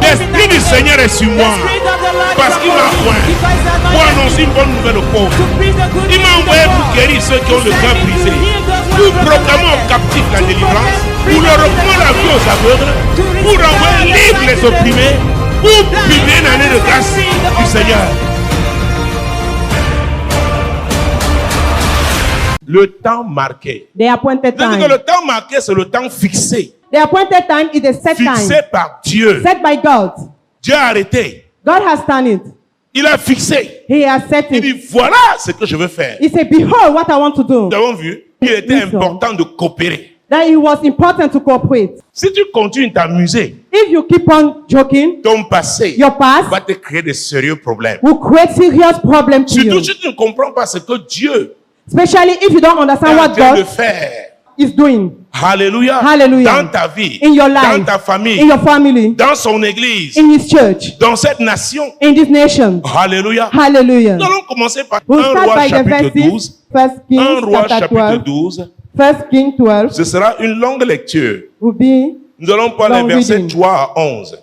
L'Esprit du Seigneur est sur moi parce qu'il m'a oint pour annoncer une bonne nouvelle aux pauvres. Il m'a envoyé pour guérir ceux qui ont le cœur brisé, pour proclamer aux captifs la délivrance, pour leur reprendre la vie aux aveugles, pour envoyer libre les opprimés, pour publier une année de grâce du Seigneur. Le temps marqué. The appointed C'est-à-dire que time. le temps marqué, c'est le temps fixé. The appointed time is a set Fixé time. par Dieu. Set by God. Dieu a arrêté. God has done it. Il a fixé. He has set Il it. dit, voilà ce que je veux faire. He said, behold what I want to do. Nous avons vu, il était important de coopérer. That it was important to cooperate. Si tu continues de t'amuser, If you keep on joking, ton passé your past va te créer de sérieux problèmes. will create serious problems to Surtout you. si tu ne comprends pas ce que Dieu Especially if you don't est understand en what train de God faire. is doing Alléluia. Hallelujah. Dans ta vie, in your dans life, ta famille, in your family, dans son église, in His church, dans cette nation. in this nation. Alléluia. Hallelujah. Nous allons commencer par We'll 1 start Roi by the chapitre verses. 12. 1 Kings 1 Roi chapter chapitre 12. 12. 1 Kings 12 Ce sera une longue lecture. will be Nous allons prendre les Long versets reading. 3 à 11.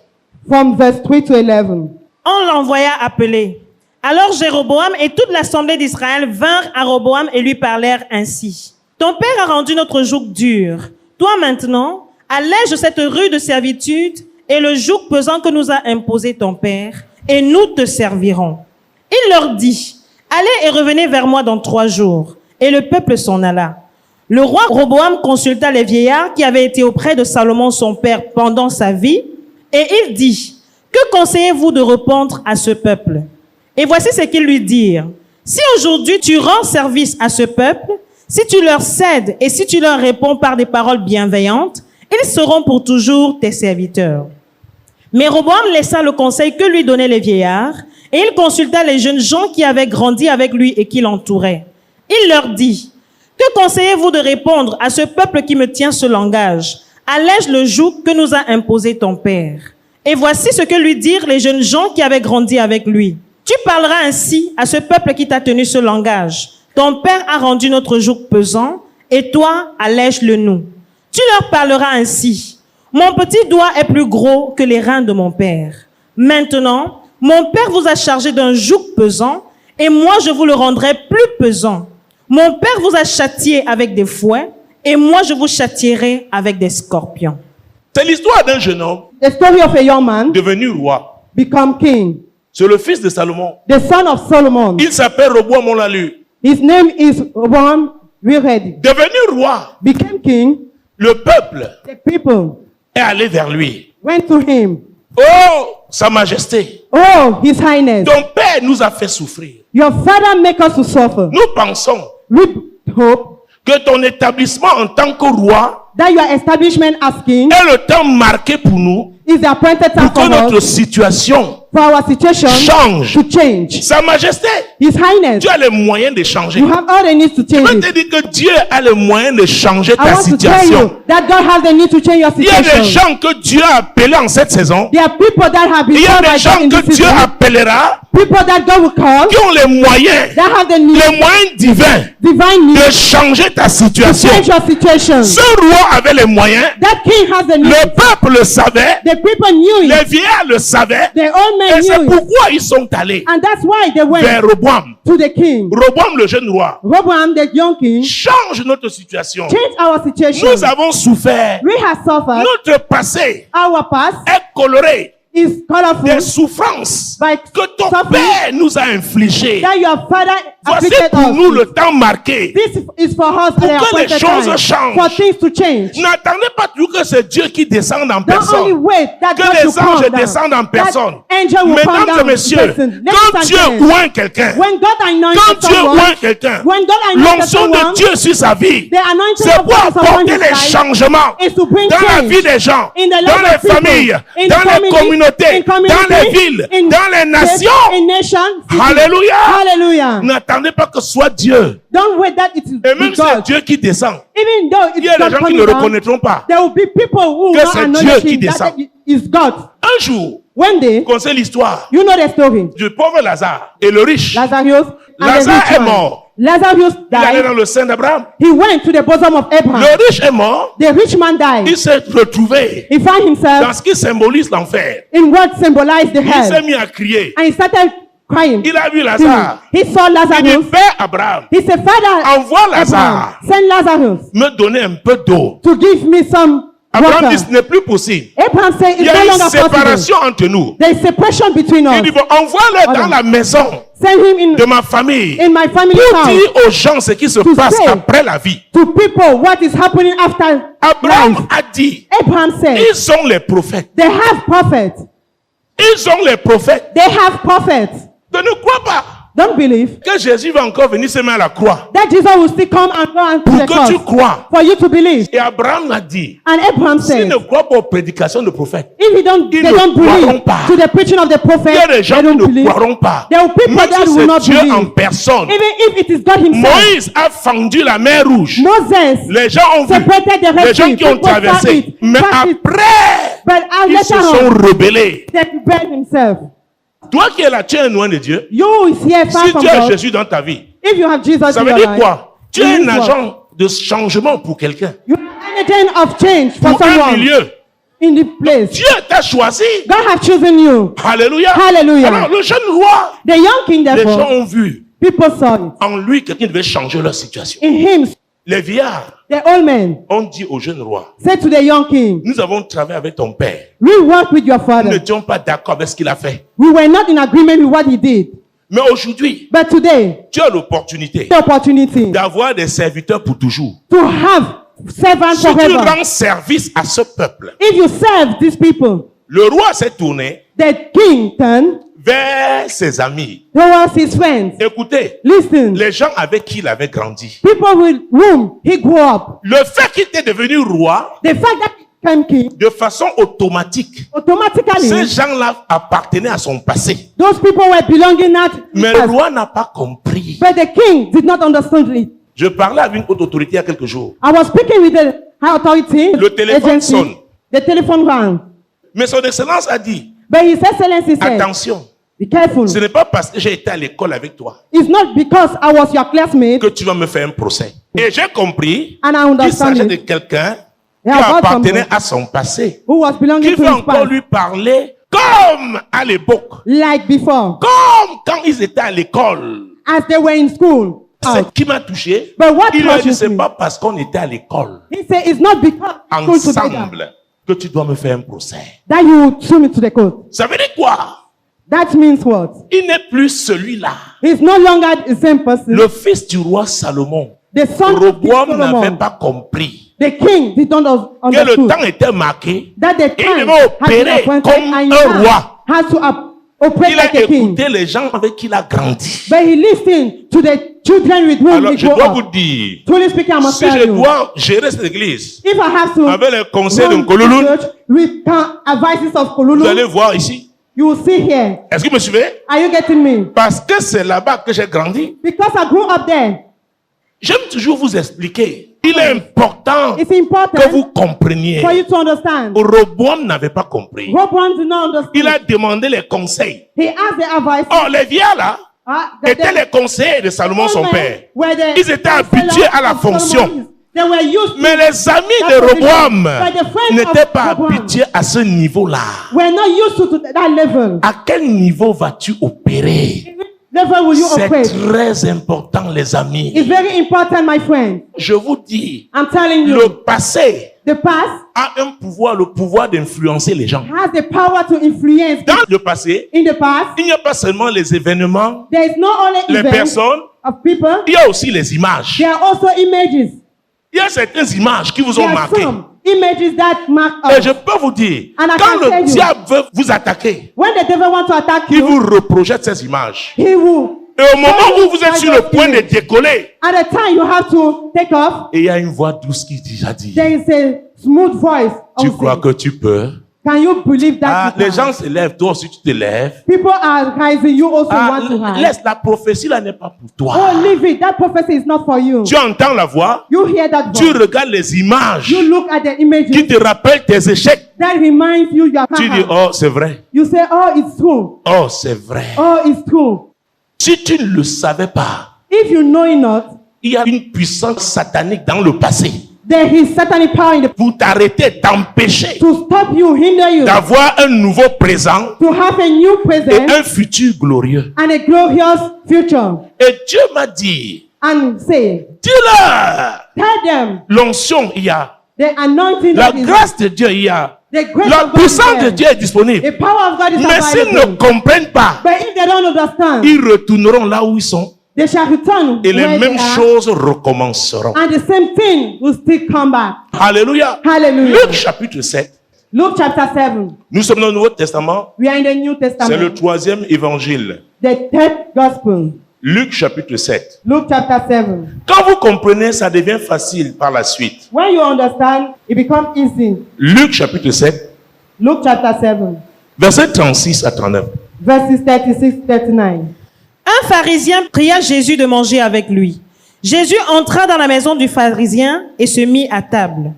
from verse 3 to 11. On l'envoya appeler. Alors Jéroboam et toute l'assemblée d'Israël vinrent à Roboam et lui parlèrent ainsi. Ton père a rendu notre joug dur. Toi maintenant, allège cette rude servitude et le joug pesant que nous a imposé ton père, et nous te servirons. Il leur dit, allez et revenez vers moi dans 3 jours. Et le peuple s'en alla. Le roi Roboam consulta les vieillards qui avaient été auprès de Salomon son père pendant sa vie, et il dit, que conseillez-vous de répondre à ce peuple? Et voici ce qu'ils lui dirent. Si aujourd'hui tu rends service à ce peuple, si tu leur cèdes et si tu leur réponds par des paroles bienveillantes, ils seront pour toujours tes serviteurs. Mais Roboam laissa le conseil que lui donnaient les vieillards, et il consulta les jeunes gens qui avaient grandi avec lui et qui l'entouraient. Il leur dit, que conseillez-vous de répondre à ce peuple qui me tient ce langage? Allège le joug que nous a imposé ton père. Et voici ce que lui dirent les jeunes gens qui avaient grandi avec lui. Tu parleras ainsi à ce peuple qui t'a tenu ce langage. Ton père a rendu notre joug pesant, et toi, allège-le nous. Tu leur parleras ainsi. Mon petit doigt est plus gros que les reins de mon père. Maintenant, mon père vous a chargé d'un joug pesant, et moi je vous le rendrai plus pesant. Mon père vous a châtié avec des fouets, et moi je vous châtierai avec des scorpions. C'est l'histoire d'un jeune homme The story of a young man devenu roi. become king. C'est le fils de Salomon. The son of Solomon. Il s'appelle Roboam, on l'a lu. His name is Roboam. We read it. Devenu roi, Became king. le peuple The people est allé vers lui. went to him. Oh, Sa Majesté, Oh, His Highness, ton père nous a fait souffrir. your father make us to suffer. Nous pensons We hope que ton établissement en tant que roi that your establishment as king est le temps marqué pour nous, is the appointed time pour que for notre us, situation for our situation change. to change. Sa Majesté, His Highness, tu as les moyens de changer. you have all the need to Je change veux te it. dire que Dieu a les moyens de changer I ta want to tell situation. you that God has the need to change your Il y a des situation. gens que Dieu a appelés en cette saison. There are people that have been Il y a called des by God gens in que this Dieu season, appellera people that God will call, qui ont les moyens, that have the need, les moyens divins divine need de changer ta to situation. change your situation. Ce roi avait les moyens, That king has the need. le peuple le savait, The people knew les it. vieillards le savaient, The old men et c'est knew it. pourquoi ils sont allés And that's why they went vers Roboam. to the king. Roboam, le jeune roi, Roboam, the young king, change notre situation. changed our situation. Nous avons souffert. We have suffered. Notre passé Our past est coloré is colorful des souffrances by que ton suffering père nous a infligées. that your father Voici afflicted pour nous us. le temps marqué. This is for us Pour the que les appointed choses time, changent. for things to change. N'attendez pas toujours que c'est Dieu qui descende en Don't only personne. wait that Que God les will come anges down. descendent en personne. That angel will come Mesdames et down messieurs, in person. Ladies quand and Dieu gentlemen, oint quelqu'un, when God anoints quand Dieu someone, oint quelqu'un, when God anoints l'onction de someone, Dieu sur sa vie, the anointing c'est of pour God is upon apporter his les life changements is to bring dans la change vie des gens, in the dans lives les of people, familles, in dans the les community, communautés, in community, dans les villes, in dans les nations. in nations. Alléluia. Hallelujah. N'attendez pas que ce soit Dieu. Don't wait that it is Et même si c'est God. Dieu qui descend, Even though il it's y a des God gens qui coming ne down, reconnaîtront pas. there will be people who will Que not c'est acknowledge Dieu qui him that descend. it is God. Un jour, One day, on sait l'histoire you know the story. du pauvre Lazare et le riche. Lazarus and the Lazare rich est man. mort. Lazarus Il allait died. dans le sein d'Abraham. He went to the bosom of Abraham. Le riche est mort. The rich man died. Il s'est retrouvé He found dans himself ce qui symbolise l'enfer. in what symbolized the Il s'est hell. mis à crier. And he started crying. Il a vu Lazare. He saw Il dit, Lazarus. Père Abraham, He said, Father, envoie Abraham, Lazare send Lazarus me donner un peu d'eau. to give me some Abraham dit, water. ce n'est plus possible. Abraham said, Il y it's a no une longer possible. séparation entre nous. There is separation between Il us. dit, bon, envoie-le dans la maison Send him de ma famille. in my family Pour house dire aux gens ce qui se To passe say. après la vie. to people what is happening after Abraham life. a dit, Abraham said, ils sont les prophètes. they have prophets. Ils ont les prophètes. They have prophets. De ne crois pas Don't believe que Jésus va encore venir se mettre à la croix. that Jesus will still come and go and to Pour the que tu cross crois. for you to believe. Et Abraham a dit, And Abraham s'ils said, ne croient pas aux prédications de prophètes, if you Ils they ne don't croiront believe pas. to the preaching of the il y a prophet, des gens they qui don't ne believe. croiront pas. There will people Même that si will not c'est Dieu en believe. personne. Even if it is God himself. Moïse a fendu la mer rouge. Moses Les gens ont vu. separated the Red Les gens Sea. qui ont People saw traversé. it. Mais But après, But ils se later sont on, rebellés. they rebelled himself. Toi qui es là, tu es loin de Dieu. You is here far Si from tu as God. Jésus dans ta vie, If you have Jesus ça in veut your dire life, quoi? Tu it es un means what? agent de changement pour quelqu'un. You are an agent of change for Pour un someone milieu. in the place. Dieu t'a choisi. God has chosen you. Alléluia. Hallelujah. Alors, le jeune roi, The young king, les gens therefore, ont vu people saw it. en lui quelqu'un devait changer leur situation. In him, Les vieillards the old man ont dit au jeune roi, said to the young king, nous avons travaillé avec ton père. we worked with your Nous father. n'étions pas d'accord avec ce qu'il a fait. We were not in agreement with what he did. Mais aujourd'hui, But today, tu as l'opportunité the opportunity d'avoir des serviteurs pour toujours. to have servants Si tu forever. rends service à ce peuple, If you serve these people, le roi s'est tourné the king turned vers ses amis. towards his friends. Écoutez, Listen, les gens avec qui il avait grandi. people with whom he grew up, Le fait qu'il était devenu roi, the fact that he became king, de façon automatique, automatically, ces gens-là appartenaient à son passé. those people were belonging not. Mais le roi n'a pas compris. But the king did not understand it. Je parlais avec une haute autorité il y a quelques jours. I was speaking with the high authority. Le téléphone agency. sonne. The telephone rang. Mais son excellence a dit, But his excellency said, attention, be careful. ce n'est pas parce que j'ai été à l'école avec toi It's not because I was your classmate que tu vas me faire un procès. Et j'ai compris and I qu'il understand s'agit de it. quelqu'un qui Yeah, about appartenait somebody à son passé, who was belonging qui to veut his encore past, lui parler comme à l'époque, like before, comme quand ils étaient à l'école. as they were in school. Ce qui m'a touché, But what il a dit, touches c'est me? pas parce qu'on était à l'école He said, it's not because school together ensemble que tu dois me faire un procès. that you will sue me to the court. Ça veut dire quoi? That means what? Il n'est plus celui-là. He's no longer the same person. Le fils du roi Salomon, The son of King Roboam n'avait Solomon, pas compris the king did not que le understand temps était marqué. that the Il time devait had been opérer appointed comme and un roi. had to operate Il a like a king. écouté les gens avec qui il a grandi. But he listened to the children with whom Alors, he je grew dois vous up. dire, Truly speaking, I must si tell je you, dois gérer cette église if I have to avec les conseils de run Kolulun, church with advices of vous Kolulu, allez voir ici. you will see here. Est-ce que vous me suivez? Are you getting me? Parce que c'est là-bas que j'ai grandi. Because I grew up there. J'aime toujours vous expliquer. Il est important It's que important vous compreniez. for you to understand. Roboam n'avait pas compris. Roboam did not understand. Il a demandé les conseils. He asked the advice. Oh, les vieux là étaient les conseillers de Salomon, son père. Ils étaient habitués à la fonction. They were used to Mais les amis that de position. Roboam But the friends n'étaient of pas Roboam habitués à ce niveau-là. were not used to that level. À quel niveau vas-tu opérer? Level will you C'est operate? très important, les It's amis. very important, my friend. Je vous dis, I'm telling you, le passé the past a un pouvoir, le pouvoir d'influencer les gens. has the power to influence. Dans le passé, In the past, il n'y a pas seulement les événements, there is not only les events personnes, of people, il y a aussi les images. there are also images. Il y a certaines images qui vous There ont are marqué. some images that mark Et us. je peux vous dire, And I quand can tell le you, diable veut vous attaquer, When the devil wants to attack il you, vous reprojette ces images. he will. Et au moment où vous êtes sur le point de décoller, At the time you have to take off, et il y a une voix douce qui a dit, there is a smooth voice. tu also. crois que tu peux? Can you believe that? Ah, you les can? gens se lèvent, toi aussi tu te lèves. People are rising. You also Ah, want to rise. laisse la prophétie là n'est pas pour toi. Oh, leave it. That prophecy is not for you. Tu entends la voix, You hear that tu voice. regardes les images You look at the qui images te rappellent tes échecs. that reminds you your Tu dis, oh, c'est vrai. You say, oh, it's true. Oh, c'est vrai. Oh, it's true. Si tu ne le savais pas, If you know it not, il y a une puissance satanique dans le passé there is satanic power in the pour t'arrêter, t'empêcher to stop you, hinder you, d'avoir un nouveau présent to have a new et present un futur glorieux. and a glorious future. Et Dieu m'a dit, And say, dis-leur, tell them l'onction il y a, the anointing la that is grâce de Dieu il y a, the grace la of God is puissance de there. Dieu est disponible. The power of God is Mais s'ils ne available. comprennent pas, But if they don't understand, ils retourneront là où ils sont they shall return et les where mêmes they are, choses recommenceront. and the same thing will still come back. Alléluia. Hallelujah. Luc chapitre 7. Luke chapter 7. Nous sommes dans le Nouveau Testament. We are in the New C'est le Testament. troisième évangile. The third gospel. Luc chapitre 7. Luke chapter 7. Quand vous comprenez, ça devient facile par la suite. When you understand, it becomes easy. Luc chapitre 7, Luke chapter 7. versets 36 à 39. Verses 36-39. Un pharisien pria Jésus de manger avec lui. Jésus entra dans la maison du pharisien et se mit à table.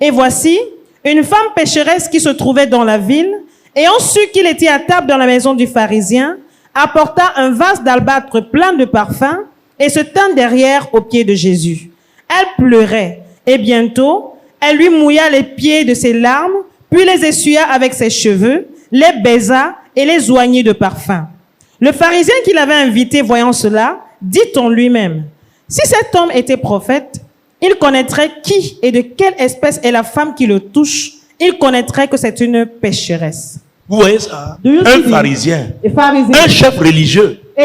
Et voici, une femme pécheresse qui se trouvait dans la ville, ayant su qu'il était à table dans la maison du pharisien, apporta un vase d'albâtre plein de parfums et se tint derrière aux pieds de Jésus. Elle pleurait et bientôt, elle lui mouilla les pieds de ses larmes, puis les essuya avec ses cheveux, les baisa et les oignit de parfum. Le pharisien qui l'avait invité, voyant cela, dit en lui-même, « Si cet homme était prophète, il connaîtrait qui et de quelle espèce est la femme qui le touche. Il connaîtrait que c'est une pécheresse. » Vous voyez ça? Do you Un see pharisien, a Pharisee, un chef religieux, a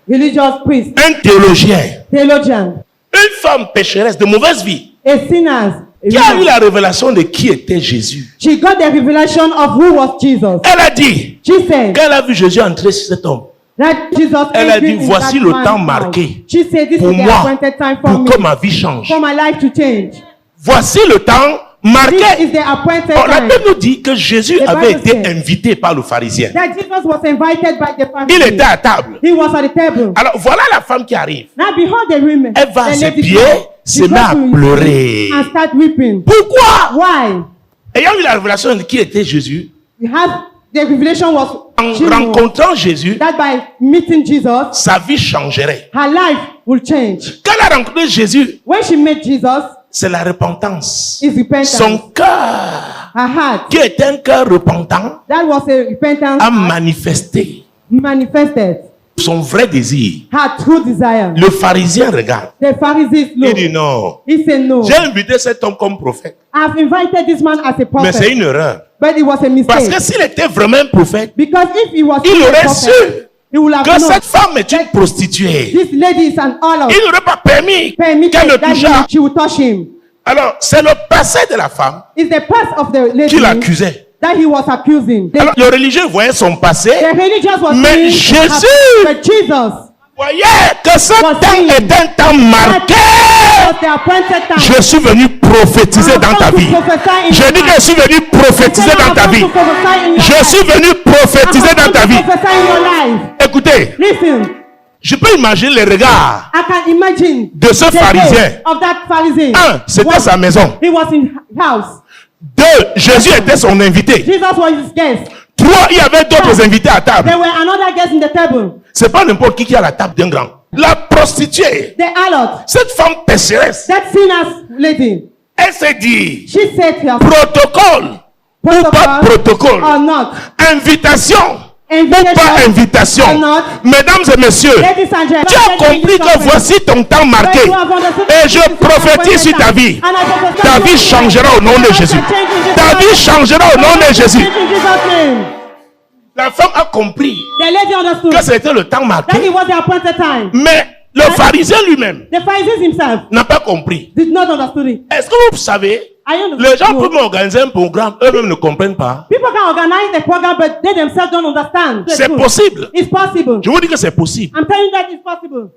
religious priest, un théologien, theologian, une femme pécheresse de mauvaise vie, a sinner, qui a eu la révélation de qui était Jésus. she got the revelation of who was Jesus. Elle a dit, She said quand elle a vu Jésus entrer sur cet homme, that Jesus elle a dit, entered in voici that le man's temps house. marqué She said, this pour is the moi, appointed time for pour me, que ma vie change. for my life to change. Voici le temps This marqué. is the appointed Or, la time. Bible nous dit que Jésus The avait Bible été says invité par le pharisien. that Jesus was invited by the Il Pharisee. était à table. He was at the table. Alors voilà la femme qui arrive. Now behold the women. Elle va à the ses lady pieds, come. se She met à goes to his pleurer. feet and start weeping. Pourquoi? Why? Ayant eu la révélation de qui était Jésus, We have the revelation was en she knew rencontrant Jésus, that by meeting Jesus, sa vie changerait. her life will change. Quand elle a rencontré Jésus, When she met Jesus, c'est la repentance. is repentance. Son cœur, Her heart, qui est un cœur repentant, that was a repentance, a manifesté manifested son vrai désir. her true desire. Le pharisien regarde. The Pharisees Il look. dit non. He said no. J'ai invité cet homme comme prophète. I've invited this man as a Mais c'est prophet, une erreur. but it was a Parce que mistake. s'il était vraiment un prophète, Because if he was il truly a aurait prophet, su he would have que known cette femme est une prostituée. this lady is an harlot. Il n'aurait pas permis Permitted qu'elle le that touchât. she would touch him. Alors, c'est le passé de la femme It's the past of the lady qui l'accusait. that he was accusing. Alors, le religieux voyait son passé, The religious was mais seeing her Jésus past, but Jesus voyait que ce was temps seeing est un temps marqué. was the appointed time. Je suis venu prophétiser I'm dans ta come vie. to prophesy in Je your dis que life. je suis venu prophétiser I said, dans I'm ta come vie. to prophesy in your Je life. suis venu prophétiser I'm dans come ta to vie. prophesy in your life. Écoutez, Listen, je peux imaginer les regards I can imagine de ce the pharisien. day of that Pharisee. Un, c'était One, sa maison. He was in house. Deux, Jésus était son invité. Jesus was his guest. Trois, il y avait d'autres invités à table. There were another guest in the table. C'est pas n'importe qui est à la table d'un grand. La prostituée, The harlot, cette femme pécheresse, that sinner's lady. elle s'est dit, She said to her, protocole ou pas protocole, or not, invitation ou invitation pas invitation. or not, Mesdames et messieurs, ladies and gentlemen, tu as compris que voici ton temps marqué. Et je prophétise sur ta vie. Ta vie changera au nom de Jésus. Ta vie changera au nom de Jésus. La femme a compris The lady understood que c'était le temps that marqué. it was the appointed time. Mais le pharisien lui-même The Pharisees himself n'a pas compris. did not understand it. Est-ce que vous savez, I understand. les gens peuvent organiser un programme, eux-mêmes ne comprennent pas. People can organize the program, but they themselves don't understand. the C'est truth. possible. It's possible. Je vous dis que c'est possible. I'm telling you that it's possible.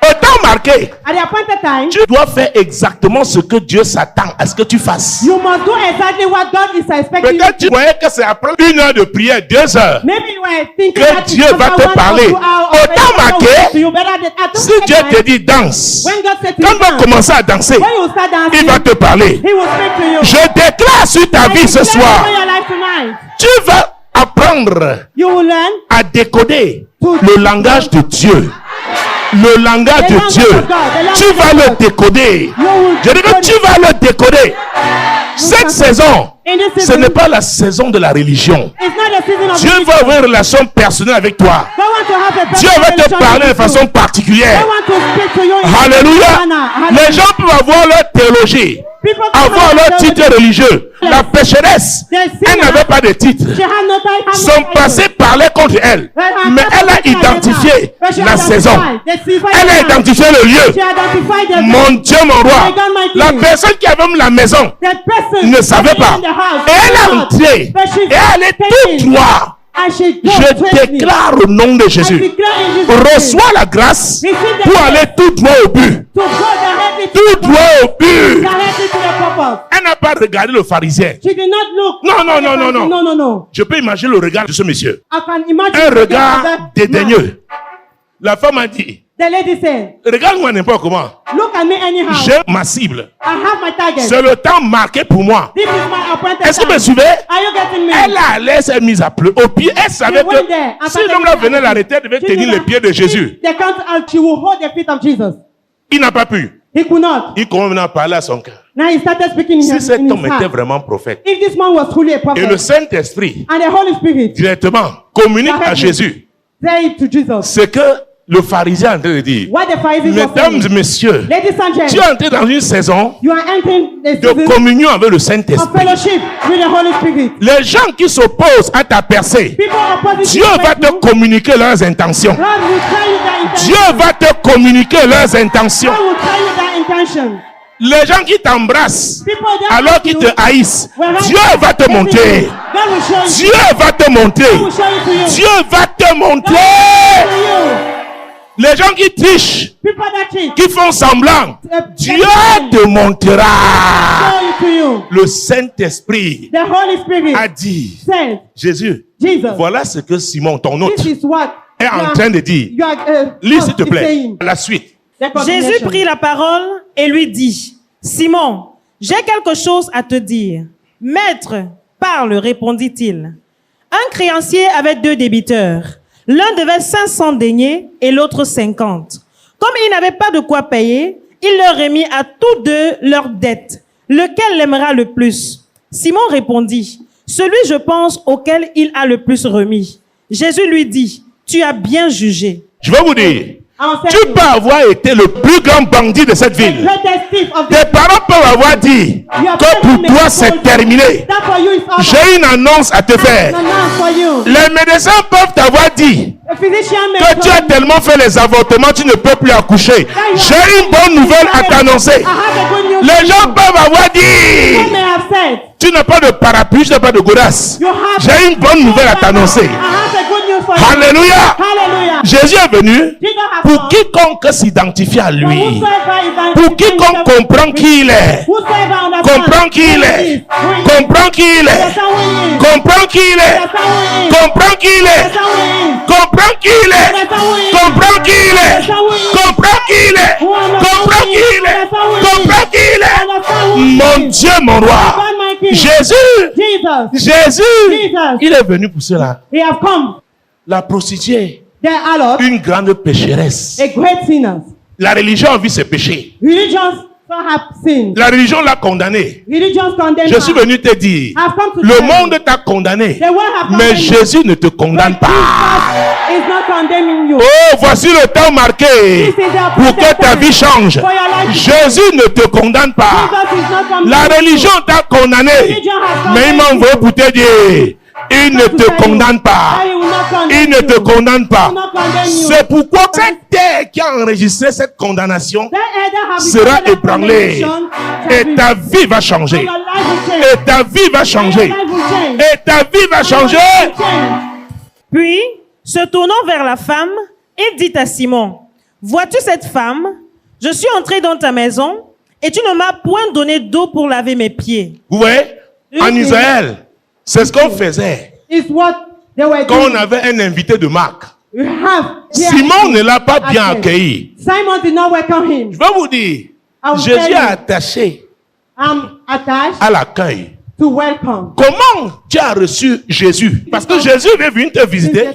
Au temps marqué, At the appointed time, tu dois faire exactement ce que Dieu s'attend à ce que tu fasses. you must do exactly what God is expecting you Peut-être to tu do. voyais que c'est après 1 heure de prière, 2 heures. Maybe you were thinking Que that Dieu it's va after te 1 or parler. 2 hours Au of temps prayer, marqué, you better at Si Dieu te dit danse, when God said to quand you, on va dance, commencer à danser, when you start dancing, il va te parler. He will speak to you. Je déclare sur ta vie ce soir, Your life tonight. tu vas apprendre You will learn à décoder le langage de Dieu. le langage de Dieu. Tu vas le décoder. Je dis que tu vas le décoder. Cette saison, ce n'est pas la saison de la religion. Dieu va avoir une relation personnelle avec toi. Dieu va te parler de façon particulière. Alléluia. Les gens peuvent avoir leur théologie, avoir leur titre religieux. La pécheresse, elle n'avait pas de titre. Son passé parlait contre elle. Mais elle a identifié la saison. Elle a identifié le lieu. Mon Dieu, mon roi. La personne qui avait la maison ne savait pas. Et elle est entrée. Et elle est tout droit. Je déclare au nom de Jésus. Reçois la grâce pour aller tout droit au but. Tout droit au but. Elle n'a pas regardé le pharisien. Non. Je peux imaginer le regard de ce monsieur. Un regard dédaigneux. La femme a dit, regarde-moi n'importe comment. J'ai ma cible. C'est le temps marqué pour moi. Est-ce que vous me suivez? Elle a laissé mise à pleurer. Au pied, elle savait que si l'homme-là venait l'arrêter, elle devait tenir les pieds de Jésus. Il n'a pas pu. Il commence à parler à son cœur. Si cet homme était vraiment prophète, et le Saint-Esprit directement communique à Jésus, c'est que le pharisien est en train de dire, mesdames et messieurs, tu es entré dans une saison de communion avec le Saint-Esprit. Les gens qui s'opposent à ta percée, Dieu va te communiquer leurs intentions. Dieu va te communiquer leurs intentions. Les gens qui t'embrassent alors qu'ils te haïssent, Dieu va te montrer. Dieu va te montrer. Dieu va te montrer. Les gens qui trichent, qui font semblant, Dieu te montrera. Le Saint-Esprit a dit, Jésus, voilà ce que Simon, ton hôte, est en train de dire. Lis s'il te plaît, la suite. Jésus prit la parole et lui dit, Simon, j'ai quelque chose à te dire. Maître, parle, répondit-il. Un créancier avait 2 débiteurs. L'un devait 500 deniers et l'autre 50. Comme il n'avait pas de quoi payer, il leur remit à tous 2 leurs dettes. Lequel l'aimera le plus? Simon répondit, celui, je pense, auquel il a le plus remis. Jésus lui dit, tu as bien jugé. Je vais vous dire, tu peux avoir été le plus grand bandit de cette ville. Tes parents peuvent avoir dit que pour toi c'est terminé. J'ai une annonce à te faire. Les médecins peuvent t'avoir dit que tu as tellement fait les avortements, tu ne peux plus accoucher. J'ai une bonne nouvelle à t'annoncer. Les gens peuvent avoir dit tu n'as pas de parapluie, tu n'as pas de godasses. J'ai une bonne nouvelle à t'annoncer. Alléluia. Jésus est venu pour quiconque s'identifie à lui. Pour quiconque comprend qui il est. Comprend qui il est. Comprend qui il est. Comprend qui il est. Comprend qui il est. Comprend qui il est. Comprend qui il est. Comprend qui il est. Comprend qui il est. Comprend qui il est. Mon Dieu, mon roi. Jésus, il est venu pour cela. La prostituée, une grande pécheresse. La religion a vu ses péchés. La religion l'a condamné. Je suis venu te dire, le monde t'a condamné, mais Jésus ne te condamne pas. Oh, voici le temps marqué pour que ta vie change. Jésus ne te condamne pas. La religion t'a condamné, mais il m'a envoyé pour te dire, il ne te condamne pas. Il ne te condamne pas. C'est pourquoi cette terre qui a enregistré cette condamnation sera ébranlée. Et ta vie va changer. Et ta vie va changer. Et ta vie va changer. Puis, se tournant vers la femme, il dit à Simon, vois-tu cette femme? Je suis entré dans ta maison et tu ne m'as point donné d'eau pour laver mes pieds. Vous voyez, en Israël, c'est ce qu'on faisait. Quand on avait un invité de marque, Simon ne l'a pas bien accueilli. Je vais vous dire, Jésus est attaché à l'accueil. Comment tu as reçu Jésus? Parce que Jésus est venu te visiter.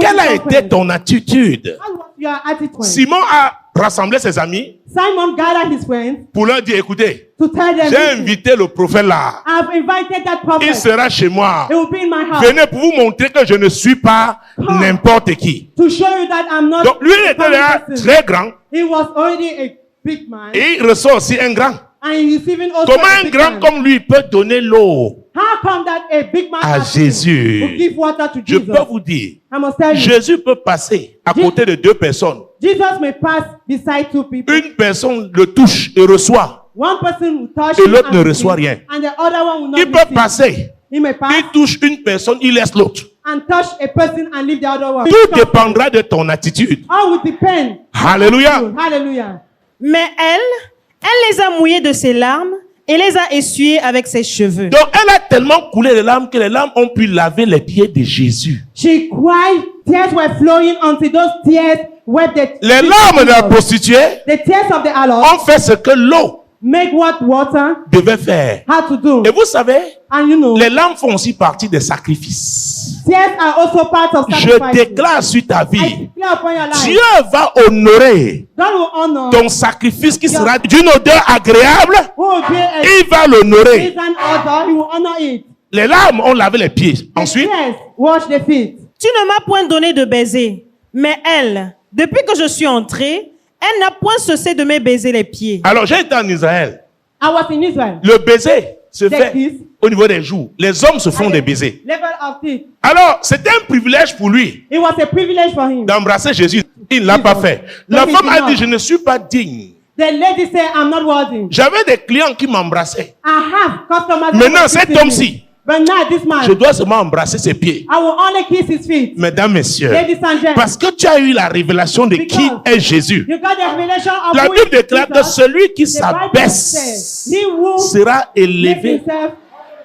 Quelle a été ton attitude? you are at it. Simon a rassemblé ses amis Simon gathered his friends pour leur dire, écoutez, to tell them, j'ai invité le prophète là. I've invited that Il prophet. sera chez moi. He will be in my house. Venez pour vous montrer que je ne suis pas n'importe qui. To show you that I'm not Donc lui il a était là common person. très grand He was already a big man. et il reçoit aussi un grand. And he's even also Comment a un big grand man. comme lui peut donner l'eau How come that a big man à as him Jésus? will give water to Je Jesus? peux vous dire, I must tell you, Jésus peut passer à côté de deux personnes. Jesus may pass beside two people. Une personne le touche et reçoit. One person will touch Et him l'autre and ne reçoit receive, rien. and the other one will not Il peut receive. passer. He may pass Il touche une personne, il laisse l'autre. and touch a person and leave the other one. Tout dépendra de ton attitude. All will depend. Alléluia. Hallelujah. Mais elle les a mouillés de ses larmes et les a essuyés avec ses cheveux. Donc elle a tellement coulé les larmes que les larmes ont pu laver les pieds de Jésus. She cried. Tears were flowing until those tears wet the Les larmes de la prostituée The tears of the harlot ont fait ce que l'eau make what water devait faire. had to do. Et vous savez, And you know, les larmes font aussi partie des sacrifices. tears are also part of Je sacrifice. déclare sur ta I vie, declare upon your life. Dieu va honorer God will honor. ton sacrifice qui sera d'une odeur agréable. Who will be a Il va l'honorer. is an altar. He will honor it. Les larmes ont lavé les pieds. The Ensuite, tears wash the feet. Tu ne m'as point donné de baiser, mais elle, depuis que je suis entrée, elle n'a point cessé de me baiser les pieds. alors j'ai été en Israël. I was in Israel. Le baiser se The fait kiss. au niveau des joues. Les hommes se font des baisers. Level of teeth. Alors, c'était un privilège pour lui It was a privilege for him. d'embrasser Jésus. Il ne l'a pas fait. La femme a dit, je ne suis pas digne. The lady said, I'm not worthy. J'avais des clients qui m'embrassaient. I have customers. that Maintenant, will cet kiss me. homme-ci, But now this man, je dois seulement embrasser ses pieds. I will only kiss his feet. Mesdames, messieurs, Ladies and gentlemen, parce que tu as eu la révélation de qui est Jésus. you got the revelation of La who Bible is déclare que Jesus. celui qui The Bible s'abaisse says, he will sera make élevé. himself.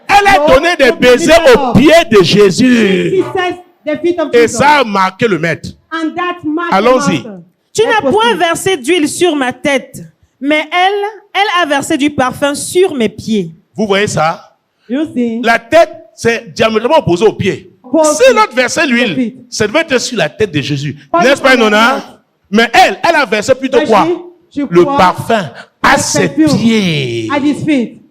Elle a donné des baisers aux pieds de He Jésus. says the feet of Et Jesus. ça a marqué le maître. And that marks Allons-y. the master. Tu n'as Let's point proceed. versé d'huile sur ma tête, mais elle a versé du parfum sur mes pieds. Vous voyez ça? You see, La tête, c'est diamétralement opposé aux pieds. Opposé. Si l'autre versait l'huile, ça devait être sur la tête de Jésus. N'est-ce pas, Nona? Mais elle a versé plutôt But quoi? she Le poured parfum à ses perfume pieds. at his feet.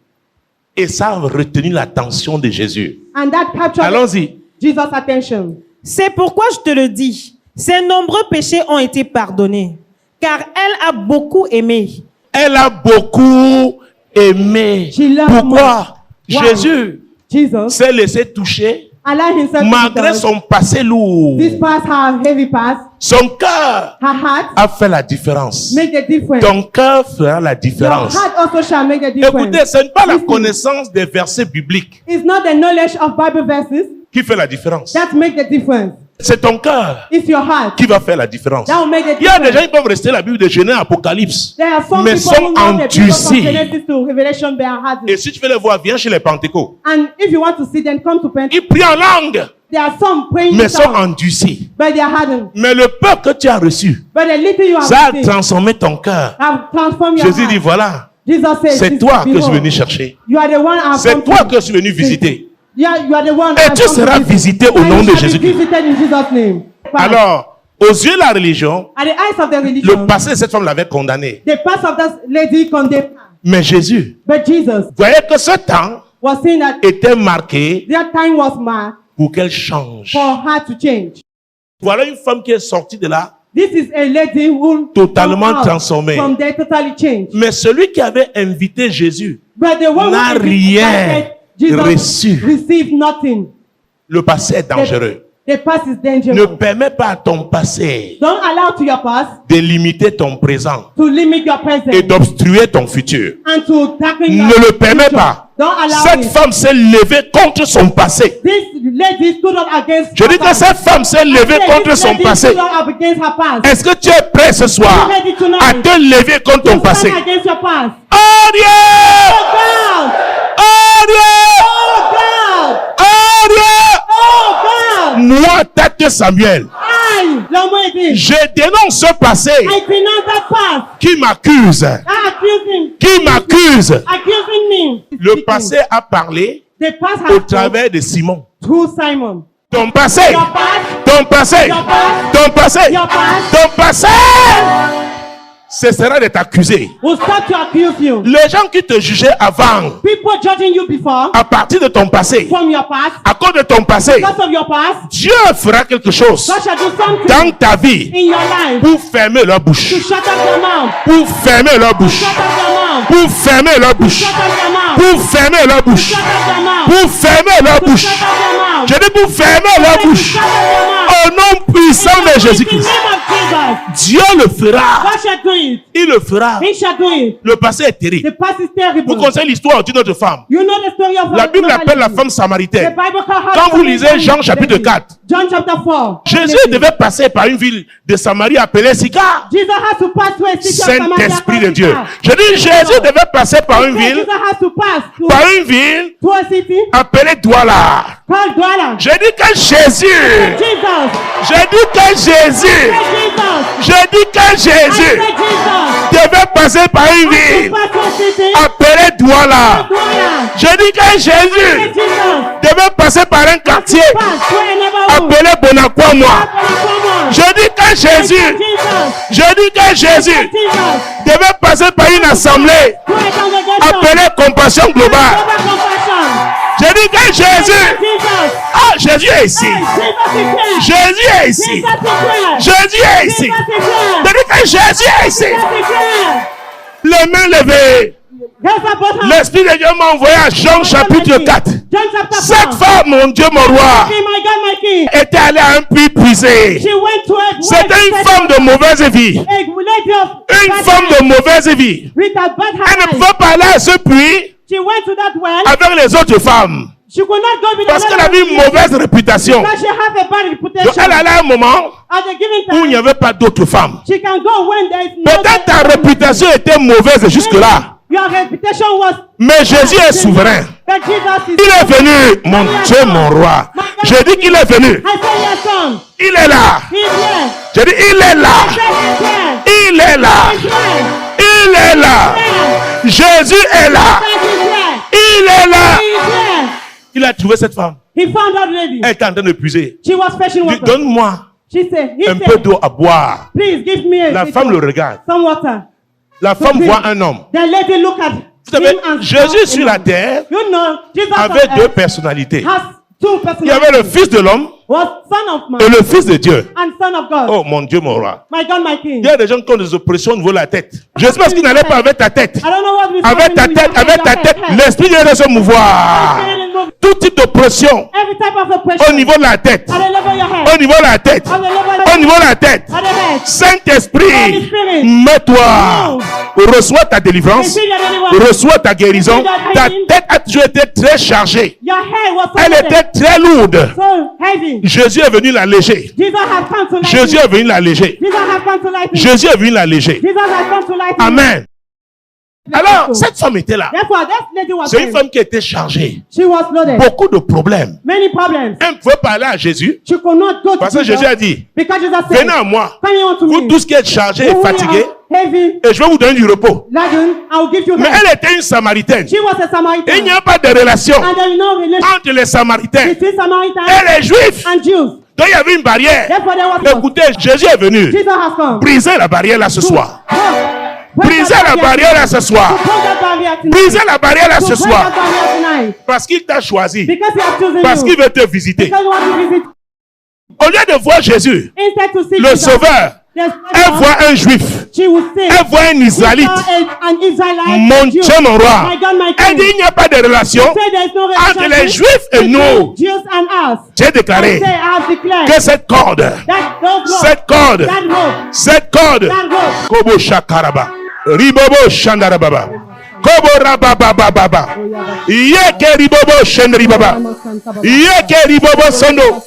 Et ça a retenu l'attention de Jésus. And that captured Allons-y. Jesus' attention. C'est pourquoi je te le dis, ses nombreux péchés ont été pardonnés, car elle a beaucoup aimé. Elle a beaucoup aimé. She loved Pourquoi? Why? Jésus Jesus s'est laissé toucher allowed himself malgré to be touched. son passé lourd. This past her heavy past, Son cœur her heart a fait la différence. make the difference. Ton cœur fera la Your différence. heart also shall make the difference. Écoutez, ce n'est pas la Listen. connaissance des versets bibliques It's not the knowledge of Bible verses qui fait la différence. that make the difference. C'est ton cœur It's your heart qui va faire la différence. that will make the Il y a des gens difference. qui peuvent rester la Bible de Genèse à Apocalypse. There are some mais people sont who know the book of endurcis. Genesis to Revelation by heart. Et si tu veux les voir, viens chez les Pentecôtes. And if you want to see them, come to Pentecost. Ils prient en langue, There are some praying mais sont tongues, endurcis. but they are hardened. Mais le peu que tu as reçu, But the little you have ça a received transformé ton cœur. have transformed your Jésus heart. dit, voilà, Jesus says, c'est toi que je suis behold, venu chercher. you are the one I have C'est come toi to que je suis venu visiter. You are the one I Et have tu come to seras visit. visité au And nom you de shall be Jésus-Christ. visited in Jesus' name. Alors, aux yeux de la religion, At the eyes of the le religion, passé de cette femme l'avait condamné. the past of that lady condemned her. Mais Jésus, But Jesus voyez que ce temps was saying that était marqué that time was marked pour qu'elle change. for her to change. Voilà une femme qui est sortie de là, This is a lady who totalement come out transformée. from there totally changed. Mais celui qui avait invité Jésus, But the one n'a who rien Jesus reçu. received nothing. le passé est dangereux. The past is Ne dangerous. permets pas à ton passé Don't allow to your past de limiter ton présent to limit your present et d'obstruer ton futur. and to darken your Ne le permets future. pas. Don't allow Cette it. femme s'est levée contre son passé. This lady stood up against Je dis her que past. cette femme s'est levée This contre son lady passé. stood up against her past. Est-ce que tu es prêt ce soir Are you ready tonight? à te lever contre ton To passé? stand against your past. Oh Dieu! Oh God! Oh Dieu! Oh God! Oh Dieu! Oh God! Moi, tête Samuel, I, Lomwedi, je dénonce ce passé I denounce that past. qui m'accuse. Accusing Le passé a parlé The past au has travers de Simon. through Simon. Ton passé. your past, Ton passé. your past, Ton passé. your past Ton passé. Cessera de t'accuser. will start to accuse you. Les gens qui te jugeaient avant, People judging you before, à partir de ton passé, from your past, à cause de ton passé, because of your past, Dieu fera quelque chose God shall do something dans ta vie in your life pour fermer leur bouche. to shut up your mouth, Pour fermer leur bouche. shut up your mouth, Pour fermer leur bouche. shut up your mouth, Pour fermer leur bouche. shut up your mouth, Pour fermer leur bouche. shut up your mouth, Je dis pour fermer leur bouche. shut up your mouth. Au nom puissant de In the Jésus-Christ. name of Jesus, Dieu le fera. God shall do it. Il le fera. He shall do it. Le passé est terrible. The past is terrible. Vous connaissez l'histoire d'une autre femme. You know the story of La Bible appelle la femme The samaritaine. Bible calls her Quand vous lisez Samaritan Jean chapitre lady. 4, John chapter 4. Jésus devait passer par une ville de Samarie appelée Sychar. Jesus has to pass through a city of Samaria Saint-Esprit de called Dieu. Sychar. Je dis, Jésus devait passer par une Jesus ville, has to pass par to a city appelée Douala. called Douala. Je dis que Jésus, Jesus. je dis que Jésus, Jesus. je dis que I Jésus said Jesus. devait passer par une To ville pass to a city appelée Douala. Douala. Je dis que I said Jésus Jesus. devait passer par un quartier Pass to a neighborhood. appelé Bonakwamwa. Come on. Je dis que Jésus, Jesus. je dis que Jésus Jesus. devait passer par une assemblée To a congregation. appelée Compassion Globale. Global compassion. Je dis que Jésus, Jesus. ah, Jésus est ici. Hey, Jesus is here. Jésus est ici. Jesus is here. Jésus est ici. Jesus is here. Je dis que Jésus est ici. Jesus is here. Les mains levées. Yes, I brought her. L'Esprit de Dieu m'a envoyé à Jean chapitre 4. John chapter 4. Cette femme, mon Dieu, mon roi, King, my God, my King. était allée à un puits puisé. She went to a C'était une femme de mauvaise vie. a lady of Une bad femme de eyes. mauvaise vie. With a bad Elle ne eyes. pouvait pas aller à ce puits She went to that well. avec les autres femmes. She could not go with Parce qu'elle another avait une woman mauvaise réputation. because she have a bad Donc reputation. elle allait à un moment At the given où il n'y time, avait pas d'autres femmes. she can go when there is no. Peut-être ta réputation était mauvaise jusque-là. Your reputation was. Mais Jésus est souverain. But Jesus is. Il est venu, mon Dieu, mon roi. Je dis qu'il est venu. I say yes, son. Il est là. He's here. Je dis, il est là. I say he's here. Il est là. He's here. Il est là. Here. Jésus est là. He's here. Il est là. He's here. Il a trouvé cette femme. He found that lady. Elle était en train de puiser. She was fetching Dis, water. donne-moi She said, he un peu said, d'eau à boire. please give me La femme le regarde. some water. La femme voit un homme. The lady look at Vous savez, him and Jésus saw sur a la man. terre You know, Jesus avait on deux earth personnalités. has two Il y avait le personalities. Fils de l'homme Was son of man et le Fils de Dieu. and son of God. Oh mon Dieu, mon roi. My God, my King. Il y a des gens qui ont des oppressions au niveau de la tête. Je sais pas ce qui n'allait pas avec ta tête. I don't know what was Avec ta happening to tête, you. avec ta tête, l'esprit vient de se mouvoir. Tout type d'oppression Every type of oppression. au niveau de la tête. At the level of your head. Au niveau de la tête. At the level Au niveau de la tête. At the head. Saint-Esprit, mets-toi. Reçois ta délivrance. Receive your deliverance. Reçois ta guérison. Ta tête a toujours été très chargée. Your head was so Elle heavy. était très lourde. So heavy. Jésus est venu l'alléger. Jesus has come to light. Jésus est venu l'alléger. Jesus has come to light. Jésus est venu l'alléger. Jesus has come to light. Amen. Alors, cette femme était là. Therefore, that lady was C'est une there. femme qui était chargée. She was loaded. Beaucoup de problèmes. Many problems. Elle ne pouvait pas aller à Jésus. She could not go Parce to que Jésus Jesus a dit, because Jesus said, venez à moi. come here unto Vous me. tous qui êtes chargés et Who fatigués, are heavy et je vais vous donner du repos. laden, I will give you Mais rest. elle était une Samaritaine. She was a Samaritan. Et il n'y a pas de relation And there is no relation entre les Samaritains between Samaritans et les Juifs. and Jews. Donc il y avait une barrière. Therefore, there was Écoutez, Jésus est venu Jesus has come. briser la barrière là ce soir. Break Briser that la barrière là ce soir. To break that barrier tonight. Briser la barrière là To ce break soir. that barrier tonight. Parce qu'il t'a choisi. Because he has chosen Parce you. qu'il veut te visiter. Because he wants to visit. Au lieu de voir Jésus, Instead to see le Jesus, Sauveur, the elle Savior, voit un Juif. she will say, Elle voit un Israélite. an Israelite, Mon Jew. Dieu, mon roi. My God, my Elle dit King. il n'y a pas de relation Say there is no entre les relationship Juifs et between nous. Jews and us. J'ai I déclaré say, I have declared que cette corde, that those ropes, cette corde, that rope, cette corde, that rope, Kobo Shakaraba, Ribobo Shandarababa, Kobo Rabababa, Yeke Ribobo Shendribaba, Yeke Ribobo Sondo.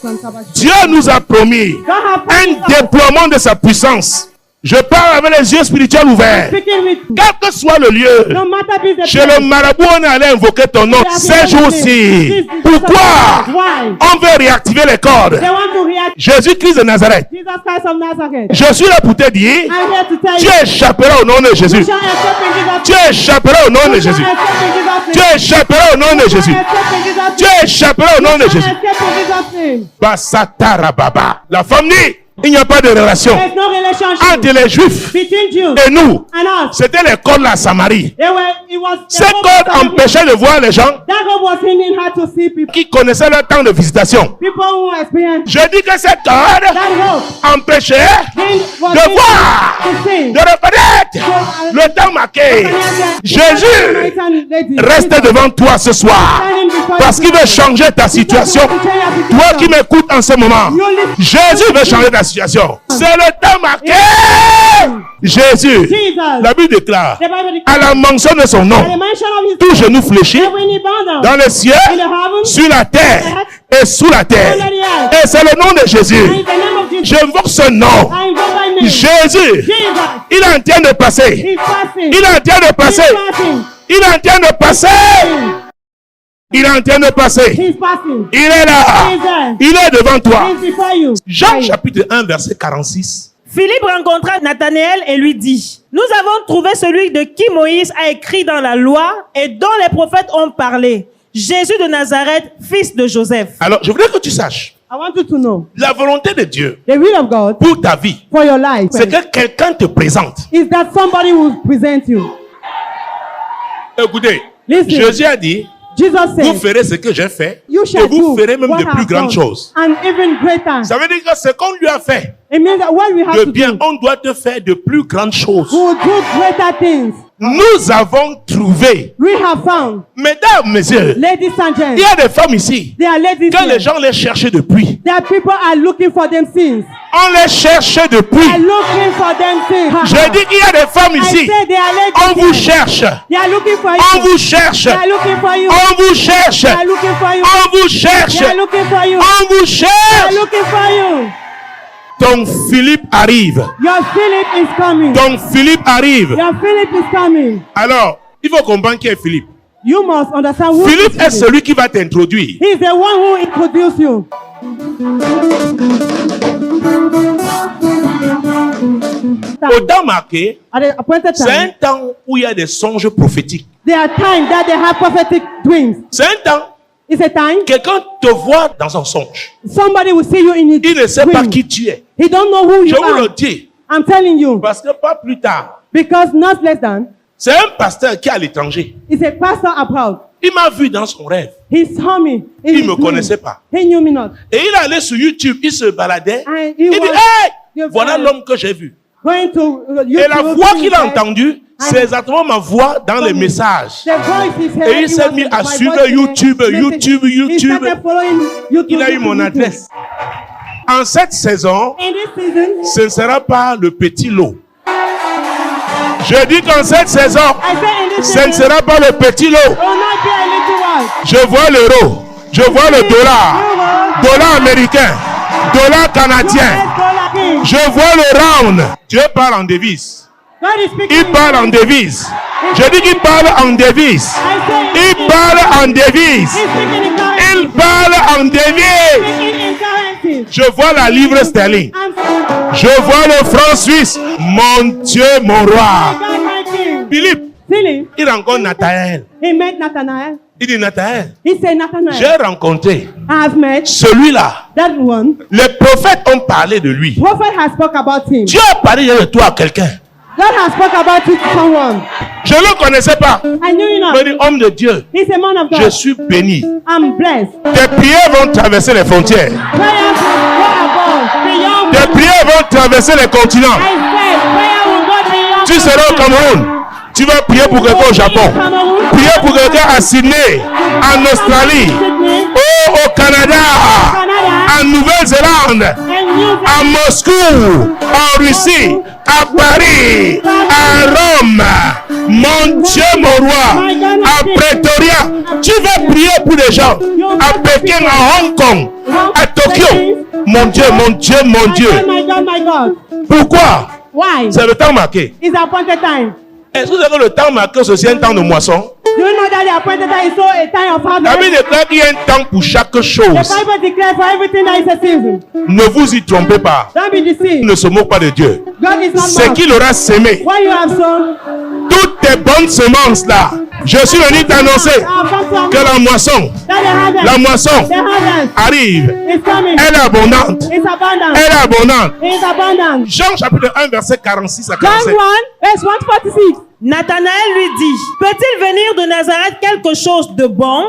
Dieu nous a promis God has un promised us déploiement de sa puissance Je parle avec les yeux spirituels ouverts. Speaking with Quel que soit le lieu, no matter if the chez le marabout, on est allé invoquer ton nom ces jours-ci. Pourquoi Why? on veut réactiver les cordes? They want to react. Jésus-Christ de Nazareth. Jesus Christ of Nazareth. Je suis là pour te dire, I'm here to tell tu you. échapperas au nom de Jésus. You shall escape in Jesus' Tu name. échapperas au nom de You shall Jésus. escape in Jesus' Tu name. échapperas au nom de You Jésus. shall escape in Jesus' Tu name. échapperas au nom de You shall Jésus. escape in Jesus' name. Basatara Baba. La femme dit, il n'y a pas de relation There's no relationship entre les Juifs between Jews et nous. and us. C'était l'école de la Samarie. It was Ces codes empêchaient de voir les gens that God was hindering her to see people. qui connaissaient leur temps de visitation. People who experience Je dis que cette code that hope. empêchait Was de voir, to see. de reconnaître le temps marqué. Jésus reste devant toi ce soir parce qu'il veut changer ta situation. Toi qui m'écoutes en ce moment, Jésus veut changer ta situation. C'est le temps marqué. Jésus, la Bible déclare, à la mention de son nom, tout genou fléchit dans le ciel, sur la terre et sous la terre. Et c'est le nom de Jésus. J'invoque ce nom. Jésus, il est en train de passer. Il est en train de passer. Il est en train de passer. Il est en train de passer. Il est là. Il est devant toi. Jean chapitre 1 verset 46. Philippe rencontra Nathanaël et lui dit, nous avons trouvé celui de qui Moïse a écrit dans la loi et dont les prophètes ont parlé, Jésus de Nazareth, fils de Joseph. Alors, je voudrais que tu saches, I want you to know la volonté de Dieu the will of God pour ta vie, for your life c'est que quelqu'un te présente. is that somebody will present you. Écoutez, Listen. Jésus a dit, Jesus vous said, ferez ce que j'ai fait you et shall vous do ferez même what de I plus have grandes done, choses. and even greater. Ça veut dire que ce qu'on lui a fait It means that what we have de to bien, do, on doit te faire de plus grandes choses. we will do greater things. Nous avons trouvé, We have found, mesdames, messieurs, ladies and il y gents, a des femmes ici there are ladies que les here, gens les cherchaient depuis. that people are looking for them since. On les cherchait Are depuis. looking for them since. Je dis qu'il y a des femmes I ici. say there are On ladies vous here. cherche. They are looking for On you. vous cherche. They are looking for you. On vous cherche. They are looking for you. On vous cherche. They are looking for you. On vous They are cherche. looking for you. Ton Philippe arrive. Your Philip is coming. Ton Philippe arrive. Your Philip is coming. Alors, il faut comprendre qui est Philippe. You must understand who Philippe is est Philip. celui qui va t'introduire. He is the one who introduced you. Au temps marqué, At the appointed c'est un time, temps où il y a des songes prophétiques. there are times that they have prophetic dreams. C'est un temps, It's a time quelqu'un te voit dans un songe. somebody will see you in his Il ne sait pas dream. qui tu es. He don't know who Je you vous le are. dis, I'm telling you, parce que pas plus tard, because not less than, c'est un pasteur qui est à l'étranger. he's a pastor abroad. Il m'a vu dans son rêve. He saw me. in Il his ne me dream. connaissait pas. He knew me not. Et il est allé sur YouTube, il se baladait. And he Il dit, was hey, voilà l'homme que j'ai vu. going to Et la YouTube, voix qu'il a he said, entendue, c'est exactement ma voix dans les messages. The voice is Et heard, il it s'est was mis à my suivre voice in the YouTube, message. YouTube. He started following YouTube, Il a eu mon YouTube. adresse. En cette saison, In this season, ce ne sera pas le petit lot. Je dis qu'en cette saison, I say in this ce ne season, sera pas le petit lot. it will not be a little one. Je vois l'euro, je vois le dollar américain, dollar canadien. $2 king. Je vois le round. Dieu parle en devise. God is speaking. Il parle en devise. Je dis qu'il parle en devise. I say Il parle en devise. he's speaking in currency. Il parle en devise. Speaking in currency. Je vois la livre sterling. I'm Je vois le franc suisse. Mon Dieu, mon roi. God, my king. Philippe, Philip, il rencontre Nathanaël. he met Nathanael. Il dit Nathanaël, He said, Nathanael, j'ai rencontré I have met celui-là. that one. Les prophètes ont parlé de lui. Prophet has spoke about him. Dieu a parlé de toi à quelqu'un. God has spoke about it to someone. Je ne le connaissais pas. I knew you Il know. me dit, homme de Dieu, He's a man of je God. suis béni. I'm blessed. Tes prières vont traverser les frontières. Prayer will go above, beyond. Tes prières vont traverser les continents. I said, prayer will go beyond. Tu seras au Cameroun. Tu vas prier pour quelqu'un au Japon. Prier pour quelqu'un à Sydney, en Australie, au Canada, en Nouvelle-Zélande, à Moscou, en Russie, à Paris, à Rome. Mon Dieu, mon roi, à Pretoria. Tu vas prier pour des gens. À Pékin, à Hong Kong, à Tokyo. Mon Dieu, mon Dieu, mon Dieu. My God, my God. Pourquoi? Why? C'est le temps marqué. It's the appointed time. Est-ce que vous savez que le temps marqué, c'est aussi un temps de moisson? Do you know that the appointed time is so a time of La Bible harvest? déclare qu'il y a un temps pour chaque The chose. Bible declares for everything that is a season. Ne vous y trompez pas. Don't be Il deceived. ne se moque pas de Dieu. God is not Ce mocked. qu'il aura sémé, What you have sown, toutes tes bonnes semences là, je suis venu t'annoncer I have come to que la moisson, that the harvest, la moisson the harvest arrive. is coming. Elle est abondante. It's abundant. Elle est abondante. It's abundant. Jean chapitre 1 verset 46 à John 47. 1, verse 146. Nathanaël lui dit, peut-il venir de Nazareth quelque chose de bon?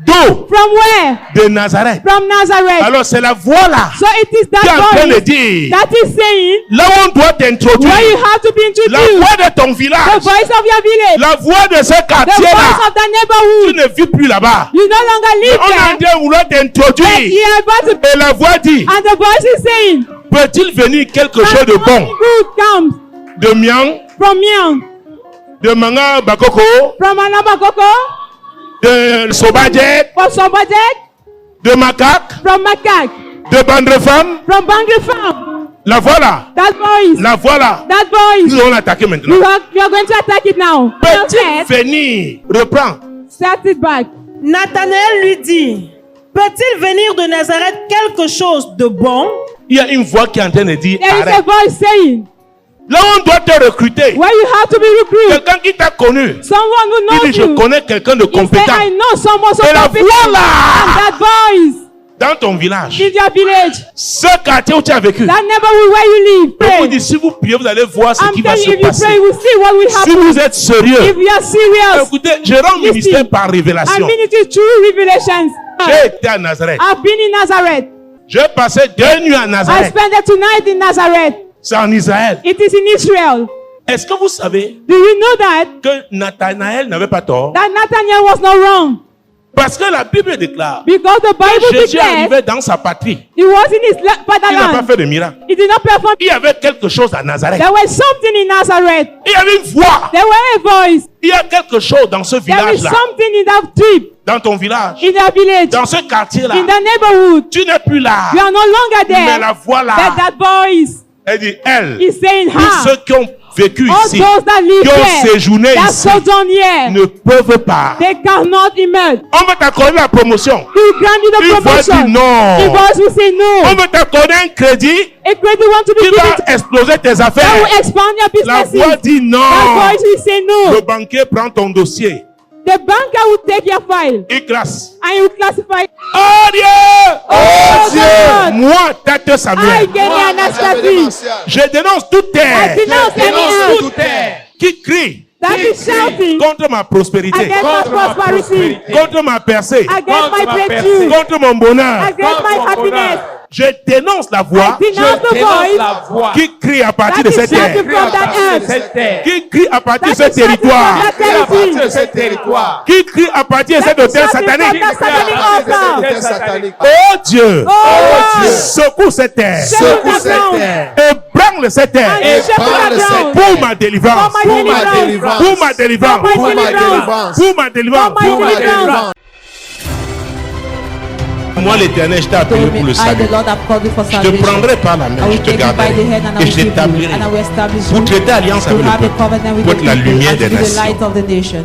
D'où? From where? De Nazareth. From Nazareth. Alors c'est la voix là So it is qui est en that train de voice dire, that is saying là où on doit t'introduire, where you have to be la introduced. voix de ton The village, voice of your village. la voix de ce The quartier voice là, of the tu neighborhood. ne vis plus là-bas. You no longer live On est en there. train de vouloir But t'introduire. you are about to, Et la voix dit, and the voice is saying, peut-il venir quelque chose de bon? good comes De miang, from Myang, de manga bakoko, from Anabakoko, de sobadjet, from Sobajek, de macaque, from Makak, de bandrefam. from Bangri Farm. La voilà, That voice. la voilà. That voice. Nous allons l'attaquer maintenant. You are going to attack it now. Peut-il Okay. venir? Reprends. Start it back. Nathanaël lui dit, peut-il venir de Nazareth quelque chose de bon? Il y a une voix qui est en train de dire, There is a arrête. voice saying, Là où on doit te recruter, where you have to be recruited. quelqu'un qui t'a connu, Someone who il knows dit, je you. connais quelqu'un de He say, compétent I know someone so Et la competent. voix là. And that voice dans ton village. in your village, Ce quartier où tu as vécu. that neighborhood where you live. Je vous Pray. dis, si vous priez, vous allez voir ce I'm qui va telling se you, if you passer. pray, you will see what will Si happen. vous êtes sérieux, If you are serious, écoutez, je rends Listen. ministère par I révélation. mean it is true revelations. J'ai été à Nazareth. I've been in Nazareth. J'ai passé 2 nuits à I Nazareth. spent the tonight in Nazareth. C'est en Israël. It is in Israel. Est-ce que vous savez Do you know that? que Nathanaël n'avait pas tort? That Nathanael was not wrong. Parce que la Bible déclare Because the que Bible Jésus declares arrivait dans sa patrie. he was in his Il n'a pas fatherland. fait de miracle. He did not perform. Il y avait quelque chose à Nazareth. There was something in Nazareth. Il y avait une voix. There were a voice. Il y a quelque chose dans ce There is village-là. something in that trip, Dans ton village. in that village, Dans ce quartier-là. in the neighborhood. Tu n'es plus là. You are no longer Mais there. la voix But là. that voice Elle dit, elle. is saying, Tous ha, ceux qui ont vécu all ici. those that live Qui ont here, séjourné that ici. sojourn here, Ne peuvent pas. they cannot emerge. On va t'accorder la promotion. He will grant you the Une voix dit promotion. non. The voice will say On no. va t'accorder un crédit A credit want to be qui given va to exploser tes that affaires. will expand your La businesses. voix dit non. That voice will say Le no. banquier prend ton dossier. The banker will take your file Il classe. and he will classify. Oh Dieu! Oh God! Moi, Tate I Samuel, get Anastasie. je dénonce toute I terre denounce any hand qui crie that is shouting contre ma prospérité, against my prosperity, contre ma percée, against my breakthrough, contre mon bonheur. against my happiness. Je dénonce la voix Denounce the voice qui crie à partir that de is cette terre, shouting from that earth. qui crie à partir de That ce is shouting from territoire, that territory. qui crie à partir de cet That is hôtel shouting from satanique. that satanic altar. Oh Dieu, Oh God! secoue cette terre Secoue the ground ébranle cette terre and shake the ground pour ma délivrance, for my deliverance. pour ma délivrance, For my deliverance. pour ma délivrance. For my deliverance. Moi l'Éternel, je t'ai appelé told pour me, le I, salut. the Lord, have called you for Je te salvation. prendrai par la I main, je will te take you by garderai the hand and I et will je keep you, t'établirai and I will establish pour you traiter alliance to avec le have a peuple, covenant with pour the être la people lumière and to des be the nations. light of the nation.